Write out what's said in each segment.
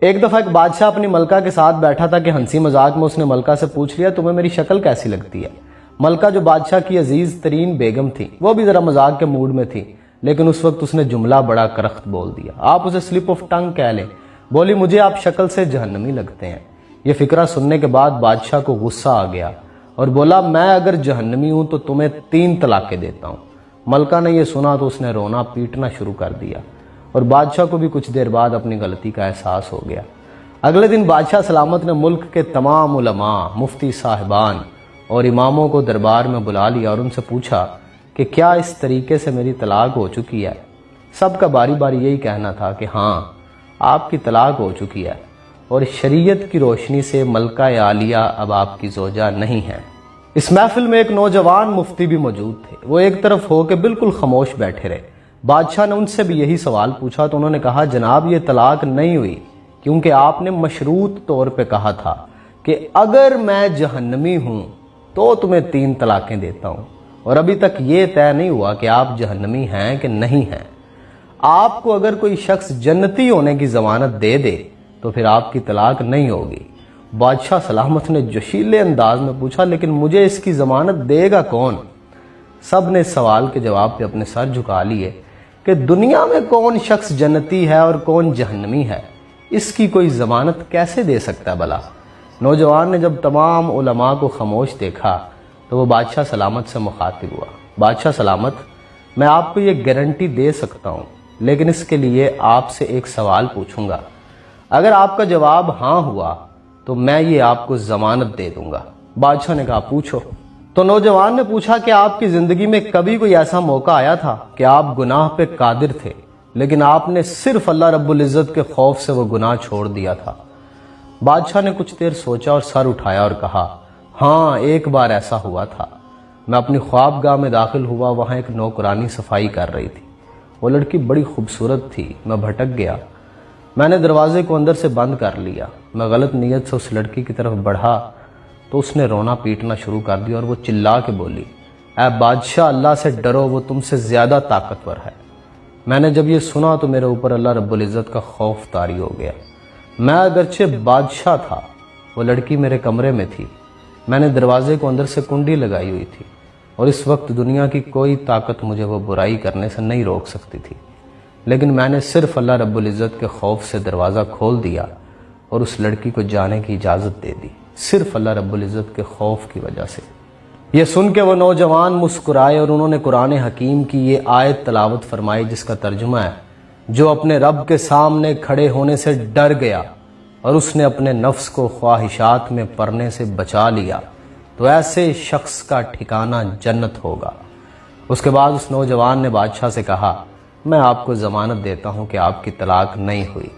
ایک دفعہ ایک بادشاہ اپنی ملکہ کے ساتھ بیٹھا تھا کہ ہنسی مذاق میں اس نے ملکہ سے پوچھ لیا تمہیں میری شکل کیسی لگتی ہے۔ ملکہ جو بادشاہ کی عزیز ترین بیگم تھی وہ بھی ذرا مذاق کے موڈ میں تھی، لیکن اس وقت اس نے جملہ بڑا کرخت بول دیا، آپ اسے سلپ آف ٹنگ کہہ لیں۔ بولی مجھے آپ شکل سے جہنمی لگتے ہیں۔ یہ فقرہ سننے کے بعد بادشاہ کو غصہ آ گیا اور بولا میں اگر جہنمی ہوں تو تمہیں 3 طلاقیں دیتا ہوں۔ ملکہ نے یہ سنا تو اس نے رونا پیٹنا شروع کر دیا اور بادشاہ کو بھی کچھ دیر بعد اپنی غلطی کا احساس ہو گیا۔ اگلے دن بادشاہ سلامت نے ملک کے تمام علماء، مفتی صاحبان اور اماموں کو دربار میں بلا لیا اور ان سے پوچھا کہ کیا اس طریقے سے میری طلاق ہو چکی ہے؟ سب کا باری باری یہی کہنا تھا کہ ہاں آپ کی طلاق ہو چکی ہے اور شریعت کی روشنی سے ملکہ عالیہ اب آپ کی زوجہ نہیں ہے۔ اس محفل میں ایک نوجوان مفتی بھی موجود تھے۔ وہ ایک طرف ہو کے بالکل خاموش بیٹھے رہے۔ بادشاہ نے ان سے بھی یہی سوال پوچھا تو انہوں نے کہا جناب یہ طلاق نہیں ہوئی کیونکہ آپ نے مشروط طور پہ کہا تھا کہ اگر میں جہنمی ہوں تو تمہیں 3 طلاقیں دیتا ہوں، اور ابھی تک یہ طے نہیں ہوا کہ آپ جہنمی ہیں کہ نہیں ہیں۔ آپ کو اگر کوئی شخص جنتی ہونے کی ضمانت دے دے تو پھر آپ کی طلاق نہیں ہوگی۔ بادشاہ سلامت نے جوشیلے انداز میں پوچھا لیکن مجھے اس کی ضمانت دے گا کون؟ سب نے اس سوال کے جواب پہ اپنے سر جھکا لیے کہ دنیا میں کون شخص جنتی ہے اور کون جہنمی ہے، اس کی کوئی ضمانت کیسے دے سکتا ہے بھلا؟ نوجوان نے جب تمام علماء کو خاموش دیکھا تو وہ بادشاہ سلامت سے مخاطب ہوا، بادشاہ سلامت میں آپ کو یہ گارنٹی دے سکتا ہوں لیکن اس کے لیے آپ سے ایک سوال پوچھوں گا، اگر آپ کا جواب ہاں ہوا تو میں یہ آپ کو ضمانت دے دوں گا۔ بادشاہ نے کہا پوچھو۔ تو نوجوان نے پوچھا کہ آپ کی زندگی میں کبھی کوئی ایسا موقع آیا تھا کہ آپ گناہ پہ قادر تھے لیکن آپ نے صرف اللہ رب العزت کے خوف سے وہ گناہ چھوڑ دیا تھا؟ بادشاہ نے کچھ دیر سوچا اور سر اٹھایا اور کہا ہاں ایک بار ایسا ہوا تھا۔ میں اپنی خوابگاہ میں داخل ہوا، وہاں ایک نوکرانی صفائی کر رہی تھی۔ وہ لڑکی بڑی خوبصورت تھی، میں بھٹک گیا۔ میں نے دروازے کو اندر سے بند کر لیا۔ میں غلط نیت سے اس لڑکی کی طرف بڑھا تو اس نے رونا پیٹنا شروع کر دیا اور وہ چلا کے بولی اے بادشاہ اللہ سے ڈرو، وہ تم سے زیادہ طاقتور ہے۔ میں نے جب یہ سنا تو میرے اوپر اللہ رب العزت کا خوف طاری ہو گیا۔ میں اگرچہ بادشاہ تھا، وہ لڑکی میرے کمرے میں تھی، میں نے دروازے کو اندر سے کنڈی لگائی ہوئی تھی اور اس وقت دنیا کی کوئی طاقت مجھے وہ برائی کرنے سے نہیں روک سکتی تھی، لیکن میں نے صرف اللہ رب العزت کے خوف سے دروازہ کھول دیا اور اس لڑکی کو جانے کی اجازت دے دی، صرف اللہ رب العزت کے خوف کی وجہ سے۔ یہ سن کے وہ نوجوان مسکرائے اور انہوں نے قرآن حکیم کی یہ آیت تلاوت فرمائی جس کا ترجمہ ہے جو اپنے رب کے سامنے کھڑے ہونے سے ڈر گیا اور اس نے اپنے نفس کو خواہشات میں پڑنے سے بچا لیا تو ایسے شخص کا ٹھکانہ جنت ہوگا۔ اس کے بعد اس نوجوان نے بادشاہ سے کہا میں آپ کو ضمانت دیتا ہوں کہ آپ کی طلاق نہیں ہوئی۔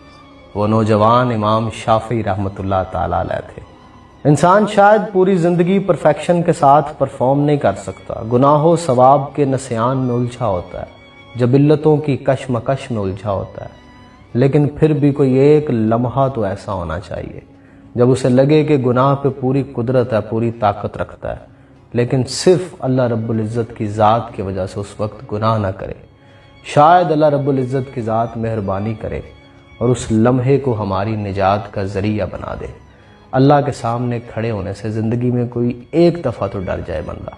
وہ نوجوان امام شافعی رحمۃ اللہ تعالی علیہ تھے۔ انسان شاید پوری زندگی پرفیکشن کے ساتھ پرفارم نہیں کر سکتا، گناہ و ثواب کے نسیان میں الجھا ہوتا ہے، جبلتوں کی کشمکش میں الجھا ہوتا ہے، لیکن پھر بھی کوئی ایک لمحہ تو ایسا ہونا چاہیے جب اسے لگے کہ گناہ پہ پوری قدرت ہے، پوری طاقت رکھتا ہے، لیکن صرف اللہ رب العزت کی ذات کی وجہ سے اس وقت گناہ نہ کرے۔ شاید اللہ رب العزت کی ذات مہربانی کرے اور اس لمحے کو ہماری نجات کا ذریعہ بنا دے۔ اللہ کے سامنے کھڑے ہونے سے زندگی میں کوئی ایک دفعہ تو ڈر جائے بندہ۔